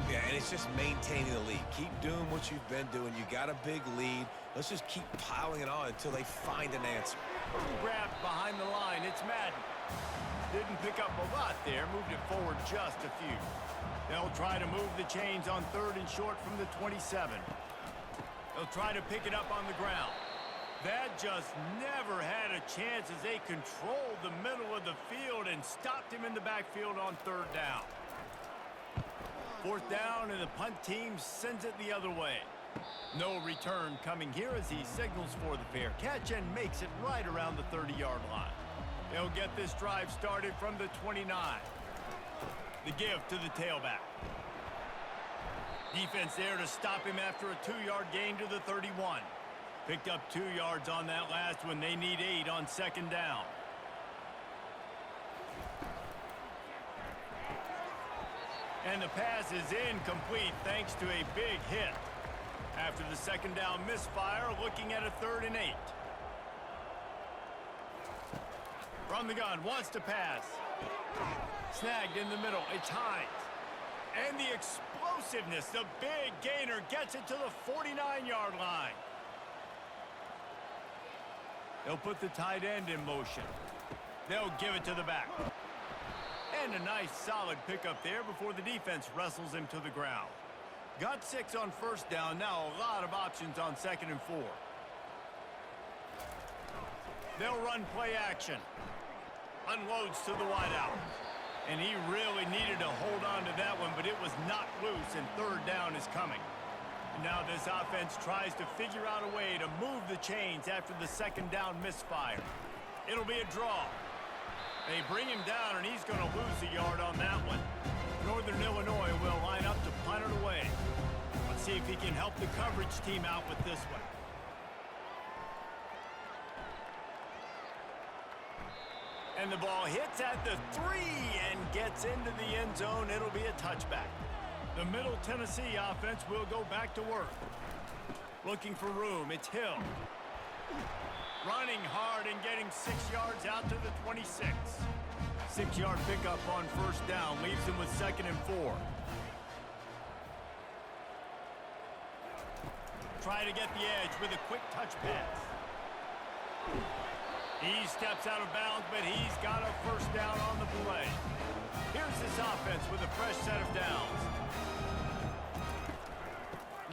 Yeah, and it's just maintaining the lead. Keep doing what you've been doing. You got a big lead. Let's just keep piling it on until they find an answer. Grabbed behind the line. It's Madden. Didn't pick up a lot there. Moved it forward just a few. They'll try to move the chains on 3rd and short from the 27. They'll try to pick it up on the ground. That just never had a chance as they controlled the middle of the field and stopped him in the backfield on 3rd down. 4th down, and the punt team sends it the other way. No return coming here as he signals for the fair catch and makes it right around the 30-yard line. They'll get this drive started from the 29. The give to the tailback. Defense there to stop him after a 2-yard gain to the 31. Picked up 2 yards on that last one. They need 8 on 2nd down. And the pass is incomplete thanks to a big hit. After the 2nd down misfire, looking at a 3rd and 8. From the gun, wants to pass. Snagged in the middle, it's Hines. And the explosiveness, the big gainer gets it to the 49-yard line. They'll put the tight end in motion. They'll give it to the back. And a nice solid pickup there before the defense wrestles him to the ground. Got 6 on first down. Now a lot of options on 2nd and 4. They'll run play action. Unloads to the wideout. And he really needed to hold on to that one, but it was knocked loose, and 3rd down is coming. And now this offense tries to figure out a way to move the chains after the 2nd down misfire. It'll be a draw. They bring him down, and he's going to lose a yard on that one. Northern Illinois will line up to punt it away. Let's see if he can help the coverage team out with this one. And the ball hits at the 3 and gets into the end zone. It'll be a touchback. The Middle Tennessee offense will go back to work. Looking for room. It's Hill. Running hard and getting 6 yards out to the 26. 6-yard pickup on first down. Leaves him with 2nd and 4. Try to get the edge with a quick touch pass. He steps out of bounds, but he's got a first down on the play. Here's this offense with a fresh set of downs.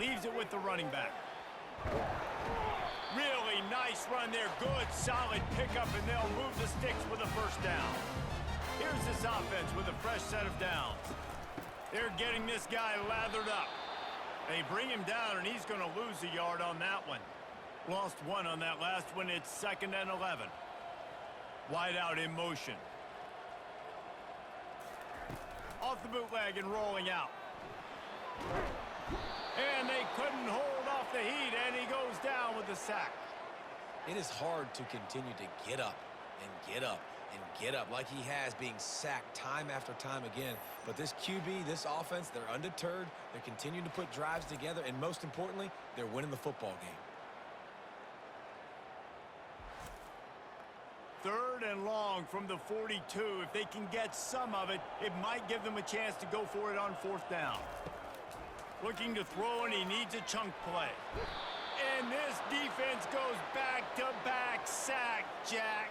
Leaves it with the running back. Really nice run there. Good, solid pickup, and they'll move the sticks with a first down. Here's this offense with a fresh set of downs. They're getting this guy lathered up. They bring him down, and he's going to lose a yard on that one. Lost 1 on that last one. It's 2nd and 11. Wide out in motion. Off the bootleg and rolling out. And they couldn't hold off the heat, and he goes down with the sack. It is hard to continue to get up and get up and get up like he has, being sacked time after time again. But this QB, this offense, they're undeterred. They're continuing to put drives together, and most importantly, they're winning the football game. 3rd and long from the 42. If they can get some of it, it might give them a chance to go for it on 4th down. Looking to throw, and he needs a chunk play. And this defense goes back-to-back sack, Jack.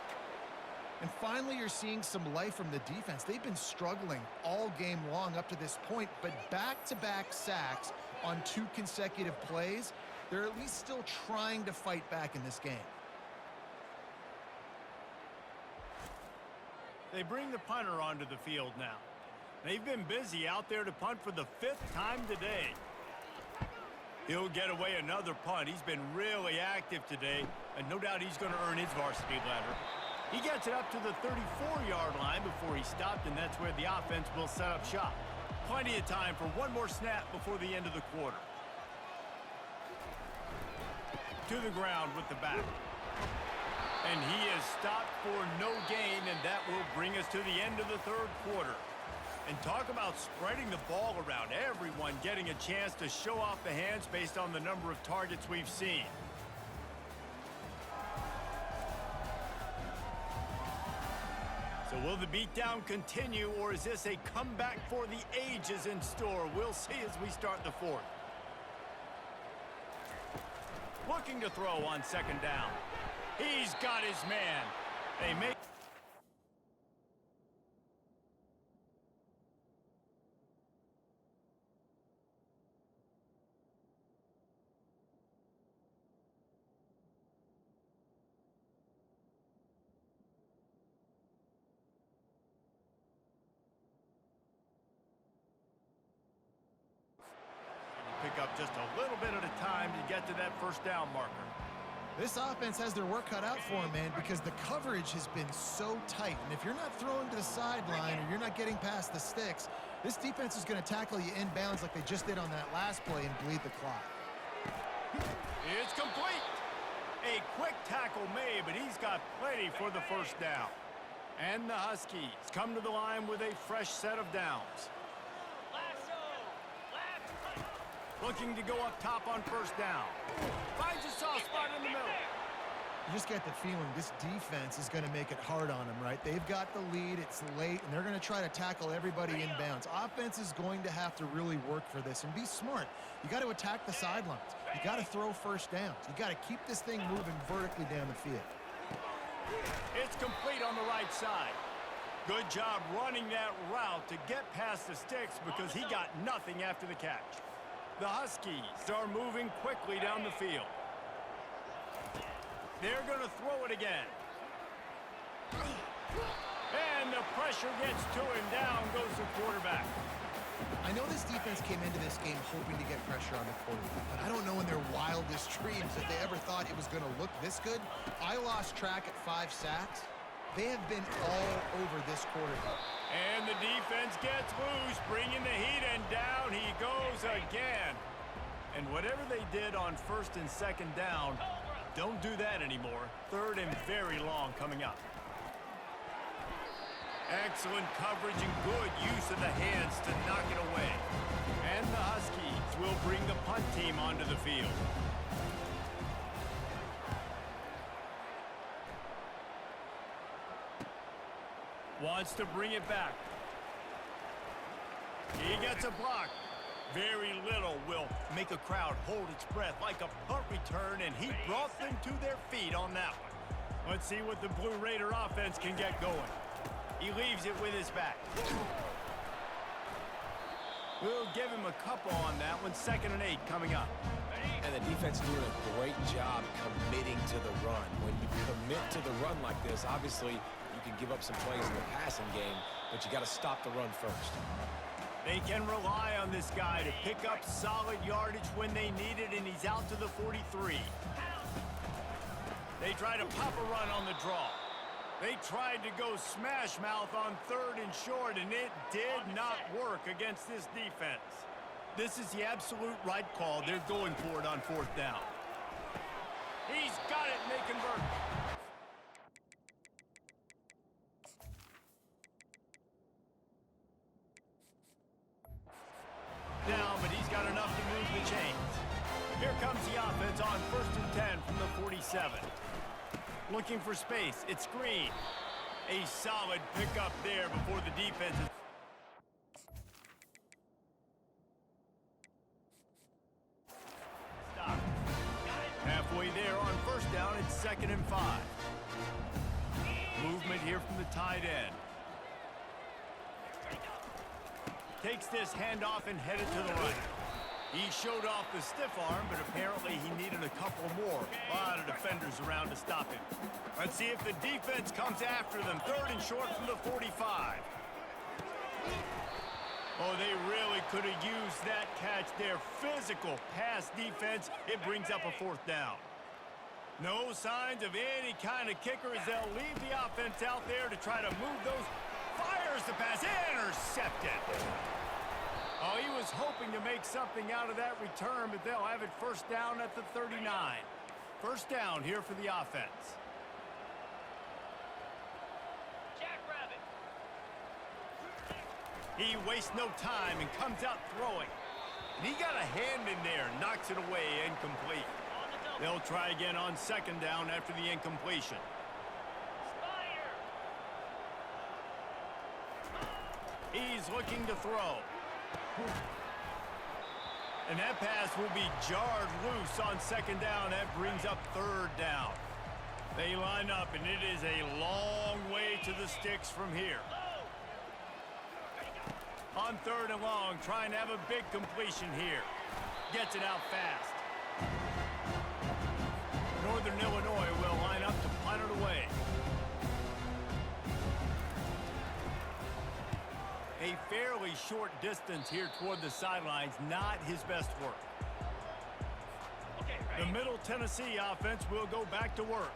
And finally, you're seeing some life from the defense. They've been struggling all game long up to this point, but back-to-back sacks on 2 consecutive plays, they're at least still trying to fight back in this game. They bring the punter onto the field now. They've been busy out there to punt for the 5th time today. He'll get away another punt. He's been really active today, and no doubt he's going to earn his varsity letter. He gets it up to the 34-yard line before he stopped, and that's where the offense will set up shop. Plenty of time for one more snap before the end of the quarter. To the ground with the back. And he is stopped for no gain, and that will bring us to the end of the 3rd quarter. And talk about spreading the ball around. Everyone getting a chance to show off the hands based on the number of targets we've seen. So will the beatdown continue, or is this a comeback for the ages in store? We'll see as we start the 4th. Looking to throw on 2nd down. He's got his man. They make... Pick up just a little bit at a time to get to that first down marker. This offense has their work cut out for them, man, because the coverage has been so tight. And if you're not throwing to the sideline or you're not getting past the sticks, this defense is going to tackle you inbounds like they just did on that last play and bleed the clock. It's complete. A quick tackle made, but he's got plenty for the first down. And the Huskies come to the line with a fresh set of downs. Looking to go up top on first down. Finds a soft spot in the middle. You just get the feeling this defense is going to make it hard on them, right? They've got the lead, it's late, and they're going to try to tackle everybody inbounds. Offense is going to have to really work for this and be smart. You got to attack the sidelines. You got to throw first downs. You got to keep this thing moving vertically down the field. It's complete on the right side. Good job running that route to get past the sticks because he got nothing after the catch. The Huskies are moving quickly down the field. They're going to throw it again. And the pressure gets to him. Down goes the quarterback. I know this defense came into this game hoping to get pressure on the quarterback, but I don't know in their wildest dreams if they ever thought it was going to look this good. I lost track at 5 sacks. They have been all over this quarterback. And the defense gets loose, bringing the heat, and down he goes again. And whatever they did on 1st and 2nd down, don't do that anymore. 3rd and very long coming up. Excellent coverage and good use of the hands to knock it away. And the Huskies will bring the punt team onto the field. Wants to bring it back. He gets a block. Very little will make a crowd hold its breath like a punt return, and he brought them to their feet on that one. Let's see what the Blue Raider offense can get going. He leaves it with his back. We'll give him a couple on that one. 2nd and 8 coming up. And the defense doing a great job committing to the run. When you commit to the run like this, obviously you can give up some plays in the passing game, but you got to stop the run first. They can rely on this guy to pick up solid yardage when they need it, and he's out to the 43. They try to pop a run on the draw. They tried to go smash mouth on 3rd and short, and it did not work against this defense. This is the absolute right call. They're going for it on 4th down. He's got it, and they convert. Down, but he's got enough to move the chains. Here comes the offense on 1st and 10 from the 47. Looking for space. It's screen. A solid pickup there before the defense is... Stop. Halfway there on 1st down. It's 2nd and 5. Movement here from the tight end. Takes this handoff and headed to the right. He showed off the stiff arm, but apparently he needed a couple more. A lot of defenders around to stop him. Let's see if the defense comes after them. 3rd and short from the 45. Oh, they really could have used that catch there. Physical pass defense. It brings up a 4th down. No signs of any kind of kicker as they'll leave the offense out there to try to move those. Fires the pass. Intercepted. Oh, he was hoping to make something out of that return, but they'll have it 1st down at the 39. 1st down here for the offense. Jackrabbit. He wastes no time and comes out throwing. And he got a hand in there, knocks it away, incomplete. They'll try again on 2nd down after the incompletion. Spire. He's looking to throw. And that pass will be jarred loose on 2nd down. That brings up 3rd down. They line up, and it is a long way to the sticks from here. On 3rd and long, trying to have a big completion here. Gets it out fast. Northern Illinois will line up to punt it away. A fairly short distance here toward the sidelines, not his best work. The Middle Tennessee offense will go back to work.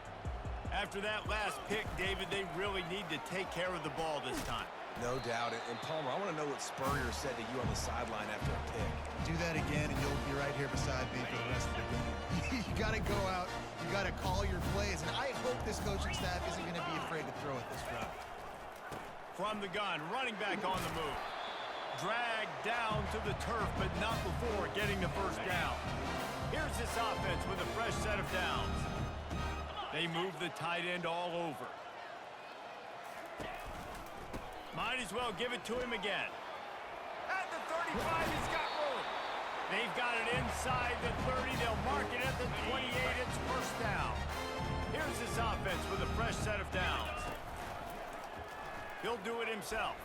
After that last pick, David, they really need to take care of the ball this time. No doubt. And Palmer, I want to know what Spurrier said to you on the sideline after a pick. Do that again, and you'll be right here beside me for the rest of the game. You got to go out. You got to call your plays. And I hope this coaching staff isn't going to be afraid to throw it this route. From the gun, running back on the move. Dragged down to the turf, but not before getting the 1st down. Here's this offense with a fresh set of downs. They move the tight end all over. Might as well give it to him again. At the 35, he's got room. They've got it inside the 30. They'll mark it at the 28. It's 1st down. Here's this offense with a fresh set of downs. He'll do it himself.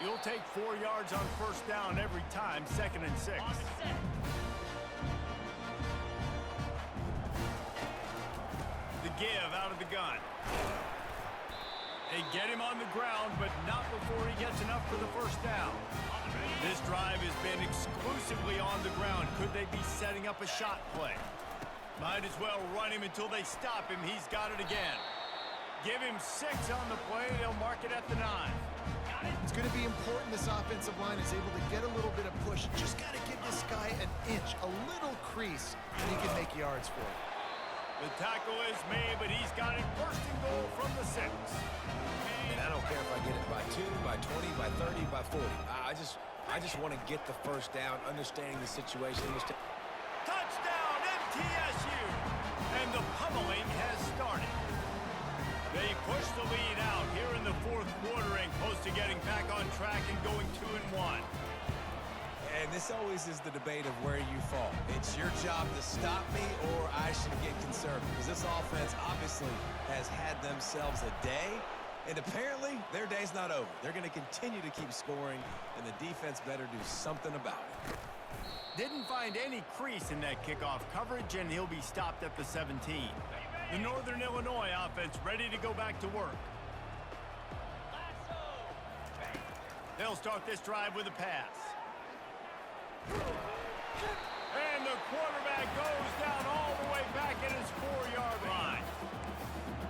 He'll take 4 yards on first down every time, 2nd and 6. On the set. The give out of the gun. They get him on the ground, but not before he gets enough for the first down. This drive has been exclusively on the ground. Could they be setting up a shot play? Might as well run him until they stop him. He's got it again. Give him 6 on the play. They'll mark it at the 9. It's going to be important this offensive line is able to get a little bit of push. Just got to give this guy an inch, a little crease, and he can make yards for it. The tackle is made, but he's got it first and goal from the 6. And I don't care if I get it by 2, by 20, by 30, by 40. I just want to get the first down, understanding the situation. Touchdown, MTSU! And the pummeling has started. They push the lead out here in the 4th quarter and close to getting back on track and going 2-1. And this always is the debate of where you fall. It's your job to stop me or I should get conservative. Because this offense obviously has had themselves a day. And apparently, their day's not over. They're going to continue to keep scoring, and the defense better do something about it. Didn't find any crease in that kickoff coverage, and he'll be stopped at the 17. The Northern Illinois offense ready to go back to work. They'll start this drive with a pass. And the quarterback goes down all the way back at his 4-yard line.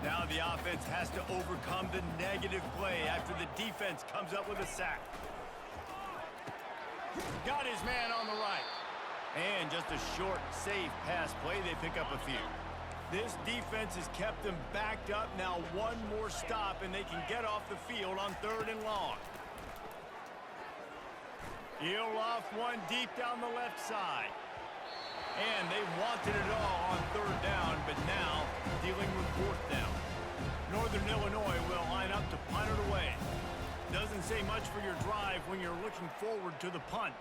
Now the offense has to overcome the negative play after the defense comes up with a sack. Got his man on the right. And just a short, safe pass play, they pick up a few. This defense has kept them backed up. Now one more stop, and they can get off the field on 3rd and long. He'll off one deep down the left side. And they wanted it all on 3rd down, but now dealing with 4th down. Northern Illinois will line up to punt it away. Doesn't say much for your drive when you're looking forward to the punt.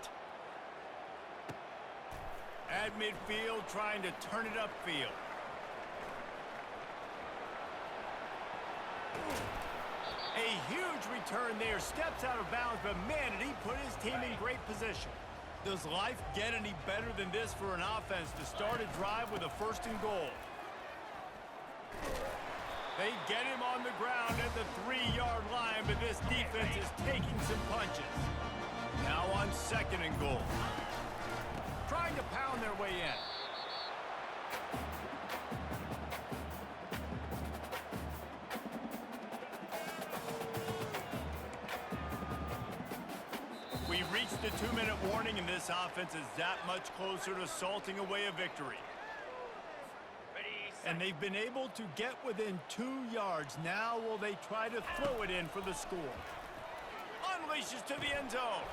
At midfield, trying to turn it upfield. A huge return there. Steps out of bounds, but man, did he put his team in great position. Does life get any better than this for an offense to start a drive with a 1st and goal? They get him on the ground at the 3-yard line, but this defense is taking some punches. Now on 2nd and goal. Trying to pound their way in. We've reached the 2-minute warning, and this offense is that much closer to salting away a victory. And they've been able to get within 2 yards. Now will they try to throw it in for the score? Unleashes to the end zone.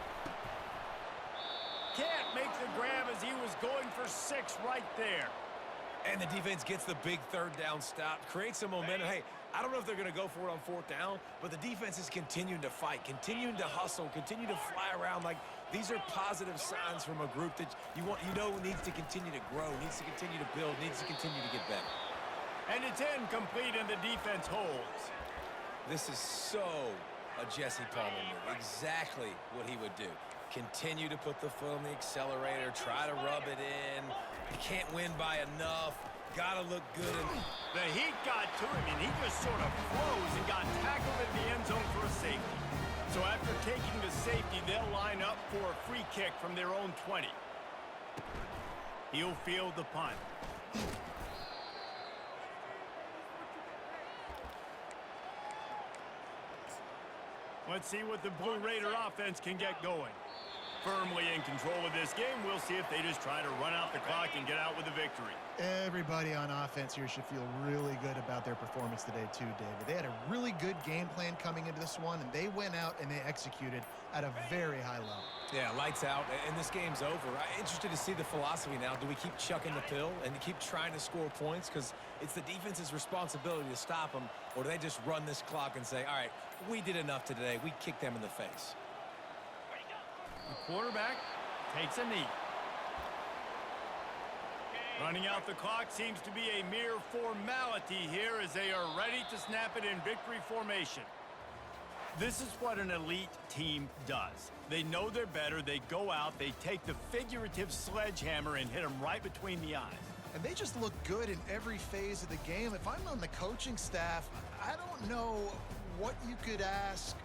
Can't make the grab as he was going for 6 right there. And the defense gets the big 3rd down stop, creates some momentum. Hey, I don't know if they're going to go for it on 4th down, but the defense is continuing to fight, continuing to hustle, continue to fly around. Like, these are positive signs from a group that you know needs to continue to grow, needs to continue to build, needs to continue to get better. And it's incomplete, and the defense holds. This is so a Jesse Palmer move. Exactly what he would do. Continue to put the foot on the accelerator, try to rub it in. You can't win by enough. Gotta look good. The heat got to him, and he just sort of froze and got tackled in the end zone for a safety. So after taking the safety, they'll line up for a free kick from their own 20. He'll field the punt. Let's see what the Blue Raider offense can get going. Firmly in control of this game. We'll see if they just try to run out the clock and get out with a victory. Everybody on offense here should feel really good about their performance today too, David. They had a really good game plan coming into this one, and they went out and they executed at a very high level. Yeah, lights out, and this game's over. I'm interested to see the philosophy now. Do we keep chucking the pill and keep trying to score points because it's the defense's responsibility to stop them, or do they just run this clock and say, all right, we did enough today. We kicked them in the face. The quarterback takes a knee. Running out the clock seems to be a mere formality here as they are ready to snap it in victory formation. This is what an elite team does. They know they're better, they go out, they take the figurative sledgehammer and hit them right between the eyes. And they just look good in every phase of the game. If I'm on the coaching staff, I don't know what you could ask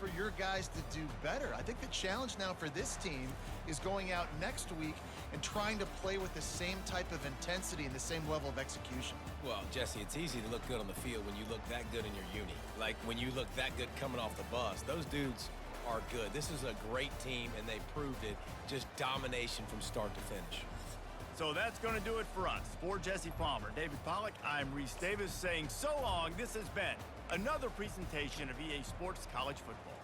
for your guys to do better. I think the challenge now for this team is going out next week and trying to play with the same type of intensity and the same level of execution. Well, Jesse, it's easy to look good on the field when you look that good in your uni. Like when you look that good coming off the bus. Those dudes are good. This is a great team, and they proved it. Just domination from start to finish. So that's going to do it for us. For Jesse Palmer, David Pollack, I'm Reese Davis saying so long. This has been another presentation of EA Sports College Football.